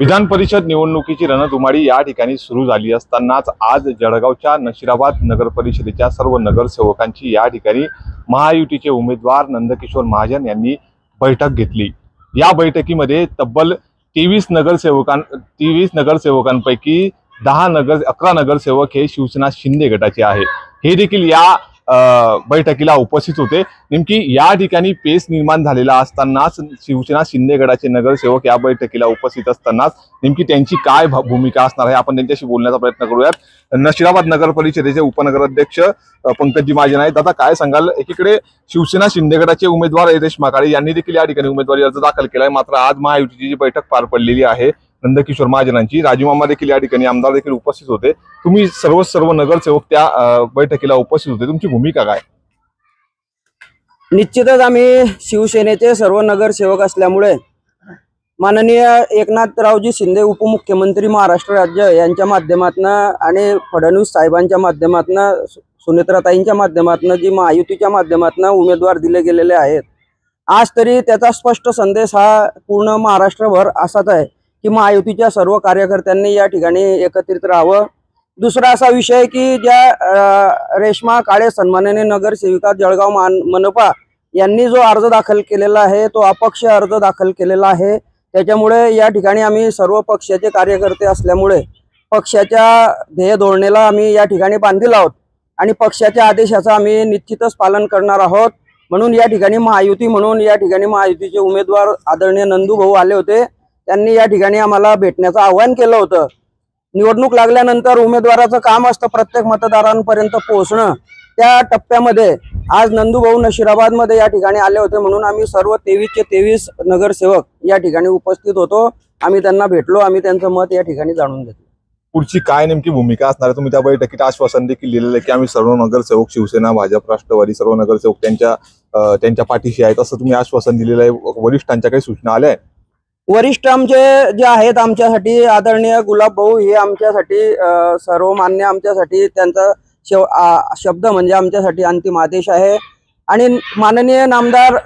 विधान परिषद निवडणुकीची रणधुमाळी या ठिकाणी सुरू झाली असतानाच आज जळगावच्या नशिराबाद नगर परिषदेच्या सर्व नगरसेवकांची या ठिकाणी महायुतीचे उमेदवार नंदकिशोर महाजन यांनी बैठक घेतली। या बैठकीमध्ये तब्बल 23 नगरसेवकांपैकी 11 नगरसेवक हे शिवसेना शिंदे गटाचे आहे। हे देखील या बैठकीला उपस्थित होते। नेमकी या ठिकाणी पेच निर्माण झालेला असतानाच शिवसेना शिंदे गटाचे नगरसेवक या बैठकीला उपस्थित असतानाच नेमकी त्यांची काय भूमिका असणार आहे आपण त्यांच्याशी बोलण्याचा प्रयत्न करूयात। नशिराबाद नगर परिषदेचे उपनगराध्यक्ष पंकजी महाजन आहेत। दादा काय सांगाल, एकीकडे शिवसेना शिंदे गटाचे उमेदवार रेश्मा काळे यांनी देखील या ठिकाणी उमेदवारी अर्ज दाखल केलाय, मात्र आज महायुतीची जी बैठक पार पडलेली आहे नंदकिशोर महाजनांची, राजू मामा देखील या ठिकाणी आमदार देखील उपस्थित होते। तुम्ही सर्व नगरसेवक त्या बैठकीला उपस्थित होते, तुमची भूमिका काय? निश्चितच आम्ही शिवसेनेचे सर्व नगरसेवक असल्यामुळे माननीय एकनाथरावजी शिंदे उपमुख्यमंत्री महाराष्ट्र राज्य यांच्या माध्यमातून आणि फडणवीस साहेबांच्या माध्यमातून सुनेत्राताईंच्या माध्यमातून जी महायुतीच्या माध्यमातून उमेदवार दिले गेलेले आहेत, आज तरी त्याचा स्पष्ट संदेश हा पूर्ण महाराष्ट्रभर असाच आहे की महायुतीच्या सर्व कार्यकर्त्यांनी या ठिकाणी एकत्रित राहावं। दुसरा असा विषय की ज्या रेश्मा काळे सन्माननीय नगरसेविका जळगाव मनपा यांनी जो अर्ज दाखल केलेला आहे तो अपक्ष अर्ज दाखल केलेला आहे। त्याच्यामुळे या ठिकाणी आम्ही सर्व पक्षाचे कार्यकर्ते असल्यामुळे पक्षाच्या ध्येय धोरणेला आम्ही या ठिकाणी बांधील आहोत आणि पक्षाच्या आदेशाचं आम्ही निश्चितच पालन करणार आहोत। म्हणून या ठिकाणी महायुती म्हणून या ठिकाणी महायुतीचे उमेदवार आदरणीय नंदू भाऊ आले होते। त्यांनी या ठिकाणी आम्हाला भेटण्याचं आवाहन केलं होतं। निवडणूक लागल्यानंतर उमेदवाराचं काम असतं प्रत्येक मतदारांपर्यंत पोहोचणं। त्या टप्प्यामध्ये आज नंदूभाऊ नशिराबादमध्ये या ठिकाणी आले होते, म्हणून आम्ही सर्व 23चे 23 नगरसेवक या ठिकाणी उपस्थित होतो। आम्ही त्यांना भेटलो, आम्ही त्यांचं मत या ठिकाणी जाणून घेतलं। पुढची काय नेमकी भूमिका असणार आहे? तुम्ही त्या बैठकीत आश्वासन देखील दिलेलं आहे की आम्ही सर्व नगरसेवक शिवसेना भाजप राष्ट्रवादी सर्व नगरसेवक त्यांच्या पाठीशी आहेत, असं तुम्ही आश्वासन दिलेलं आहे। वरिष्ठांच्या काही सूचना आल्या आहेत? वरिष्ठ आमचे जे आहेत आमच्यासाठी आदरणीय गुलाब भाऊ हे आमच्यासाठी सर्वमान्य, आमच्यासाठी त्यांचा शब्द म्हणजे आमच्यासाठी अंतिम आदेश आहे। आणि माननीय नामदार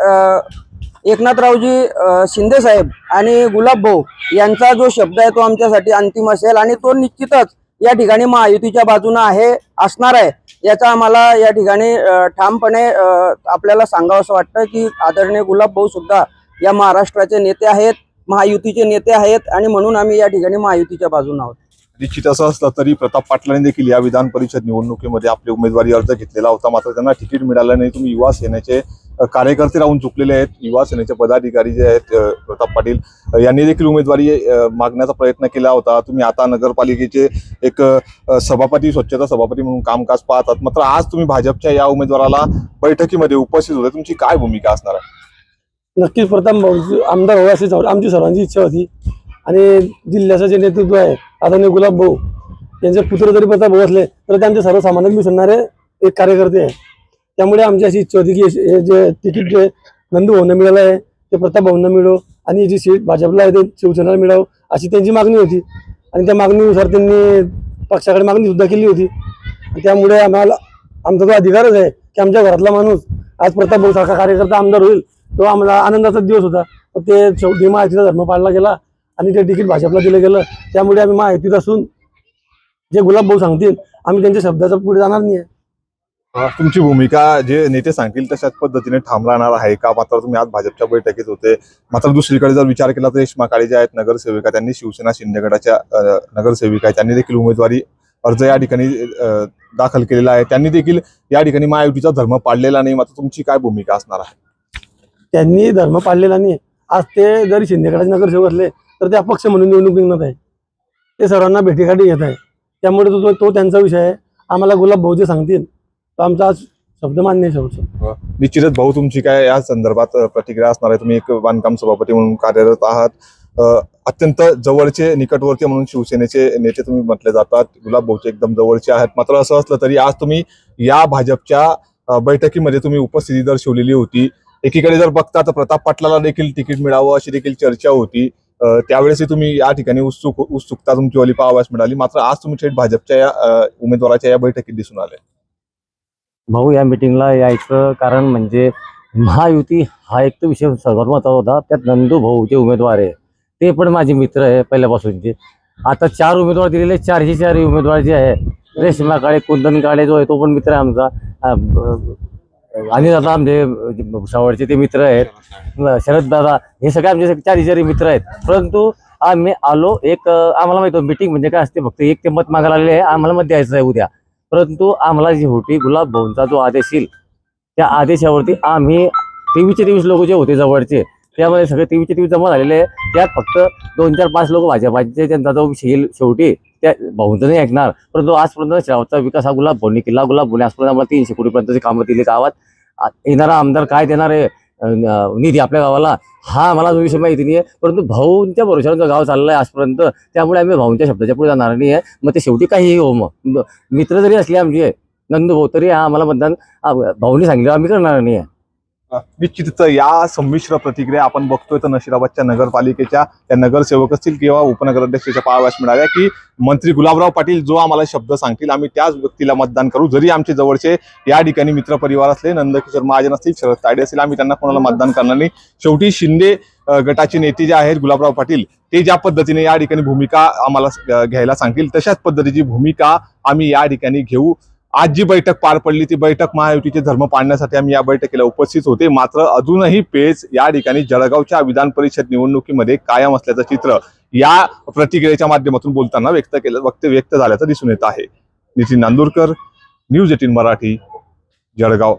एकनाथरावजी शिंदे साहेब आणि गुलाब भाऊ यांचा जो शब्द आहे तो आमच्यासाठी अंतिम असेल आणि तो निश्चितच या ठिकाणी महायुतीच्या बाजूने असणार आहे। याचा आम्हाला या ठिकाणी ठामपणे आपल्याला सांगावंसं वाटतं की आदरणीय गुलाब भाऊ सुद्धा या महाराष्ट्राचे नेते आहेत, महायुतीचे नेते आहेत आणि म्हणून आम्ही या ठिकाणी महायुतीच्या बाजूने आहोत। निश्चित असं असलं तरी प्रताप पाटलांनी देखील या विधान परिषद निवडणुकीमध्ये आपले उमेदवारी अर्ज घेतलेला होता, मात्र त्यांना तिकीट मिळालं नाही। तुम्ही युवा सेनेचे कार्यकर्ते राहून चुकलेले आहेत। युवा सेनेचे पदाधिकारी जे आहेत प्रताप पाटील यांनी देखील उमेदवारी मागण्याचा प्रयत्न केला होता। तुम्ही आता नगरपालिकेचे एक स्वच्छता सभापती म्हणून कामकाज पाहतात, मात्र आज तुम्ही भाजपच्या या उमेदवाराला बैठकीमध्ये उपस्थित होते, तुमची काय भूमिका असणार आहे? नक्कीच प्रथम आमदार व्हावे अशी आमची सर्वांची इच्छा होती आणि जिल्ह्याचं जे नेतृत्व आहे आदरणीय गुलाब भाऊ यांचे पुत्र जरी प्रताप भाऊ असले तर ते आमचे सर्वसामान्यात मिसळणारे एक कार्यकर्ते आहे। त्यामुळे आमची अशी इच्छा होती की हे जे तिकीट जे नंदू भाऊंना मिळालं आहे ते प्रताप भाऊंना मिळो आणि जी सीट भाजपला आहे ते शिवसेनेला मिळावं अशी त्यांची मागणी होती आणि त्या मागणीनुसार त्यांनी पक्षाकडे मागणी सुद्धा केली होती। त्यामुळे आमचा तो अधिकारच आहे की आमच्या घरातला माणूस आज प्रताप भाऊ सारखा कार्यकर्ता आमदार होईल, तो आम्हाला आनंदाचा दिवस होता। ते शेवटी महायुतीचा धर्म पाळला गेला आणि ते तिकीट भाजपला दिलं गेलं। त्यामुळे आम्ही महायुतीत असून जे गुलाब भाऊ सांगतील आम्ही त्यांच्या शब्दाचा पुढे जाणार नाही। तुमची भूमिका जे नेते सांगतील तशाच पद्धतीने ठाम राहणार आहे का? मात्र तुम्ही आज भाजपच्या बैठकीत होते, मात्र दुसरीकडे जर विचार केला तर रेश्मा काळे ज्या आहेत नगरसेविका, त्यांनी शिवसेना शिंदे गटाच्या नगरसेविका आहेत, त्यांनी देखील उमेदवारी अर्ज या ठिकाणी दाखल केलेला आहे। त्यांनी देखील या ठिकाणी महायुतीचा धर्म पाळलेला नाही, मात्र तुमची काय भूमिका असणार आहे? त्यांनी धर्म पाळलेला नाही। आज ते जरी शिंदे गटाचे नगरसेवक असले तर ते अपक्ष म्हणून निवडणूक निघत आहे, ते सर्वांना भेटीगाठी घेत आहे। त्यामुळे तो त्यांचा विषय आहे। आम्हाला गुलाब भाऊ जे सांगतील तो आमचा आज शब्द मान्य आहे। निश्चितच भाऊ, तुमची काय या संदर्भात प्रतिक्रिया असणार आहे? तुम्ही एक बांधकाम सभापती म्हणून कार्यरत आहात, अत्यंत जवळचे निकटवर्ती म्हणून शिवसेनेचे नेते तुम्ही म्हटले जातात, गुलाब भाऊचे एकदम जवळचे आहेत। मात्र असं असलं तरी आज तुम्ही या भाजपच्या बैठकीमध्ये तुम्ही उपस्थिती दर्शवलेली होती। एकीकडे जर बघता तर प्रताप पाटलाला देखील तिकीट मिळावं अशी देखील चर्चा होती, त्यावेळेसही तुम्ही या ठिकाणी उत्सुकता तुमची वाली पाहावयास मिळाली, मात्र आज तुम्ही थेट भाजपच्या या उमेदवाराच्या या बैठकीत दिसून आले। भाऊ, या मिटिंगला यायचं कारण म्हणजे महायुती हा एक तर विषय सर्वात महत्त्वाचा होता। त्यात नंदू भाऊ जे उमेदवार आहे ते पण माझे मित्र आहे पहिल्यापासूनचे. आता 4 उमेदवार दिलेले, 4 उमेदवार जे आहे, रेश्मा काळे, कुंदन काळे जो आहे तो पण मित्र आहे आमचा. आणि दादा आमचे भुसावळचे ते मित्र आहेत, शरद दादा, हे सगळे आमचे 4 मित्र आहेत. परंतु आम्ही आलो आम्हाला माहिती मीटिंग म्हणजे काय असते, फक्त एक ते मत मागायला आलेले आहे, आम्हाला मत द्यायचं आहे उद्या. परंतु आम्हाला जी होती गुलाब भाऊंचा जो आदेश येईल त्या आदेशावरती आम्ही 23 लोक जे होते जवळचे, त्यामध्ये सगळे 23 जमा झालेले आहे. त्यात फक्त 2-4-5 लोक भाजपाचे, त्यांचा जो येईल शेवटी त्या भाऊंचं नाही ऐकणार. परंतु आजपर्यंत शेवटचा विकास हा गुलाब भाऊंनी केला. गुलाब भाऊने आजपर्यंत आम्हाला 300 कोटीपर्यंतची कामं दिली गावात. येणारा आमदार काय देणार आहे निधी आपल्या गावाला, हा आम्हाला जो विषय माहिती नाही आहे. परंतु भाऊंच्या भरोशावर गाव चाललं आहे आजपर्यंत, त्यामुळे आम्ही भाऊंच्या शब्दाच्या पुढे जाणार नाही आहे. मग ते शेवटी काहीही हो, मग मित्र जरी असले आमचे नंदू भाऊ, तरी आम्हाला मतदान भाऊनी सांगितलं आम्ही करणार नाही आहे. निश्चितच या संमिश्र प्रतिक्रिया आपण बघतोय तर नशिराबादच्या नगरपालिकेच्या त्या नगरसेवक असतील किंवा उपनगराध्यक्षाच्या पाहाव्यास मिळाल्या की मंत्री गुलाबराव पाटील जो आम्हाला शब्द सांगतील आम्ही त्याच व्यक्तीला मतदान करू. जरी आमचे जवळचे या ठिकाणी मित्रपरिवार असले, नंदकिशोर महाजन असतील, शरद तायडे असतील, आम्ही त्यांना कोणाला मतदान करणार नाही. शेवटी शिंदे गटाचे नेते जे आहेत गुलाबराव पाटील, ते ज्या पद्धतीने या ठिकाणी भूमिका आम्हाला घ्यायला सांगतील तशाच पद्धतीची भूमिका आम्ही या ठिकाणी घेऊ. आज जी बैठक पार पडली ती बैठक महायुतीचे धर्म पाळण्यासाठी आम्ही या बैठकीला उपस्थित होते. मात्र अजूनही पेच या ठिकाणी जळगावच्या विधान परिषद निवडणुकीमध्ये कायम असल्याचं चित्र या प्रतिक्रियेच्या माध्यमातून बोलताना व्यक्त झाल्याचं दिसून येत आहे. नितीन नांदुरकर, न्यूज 18 मराठी, जळगाव.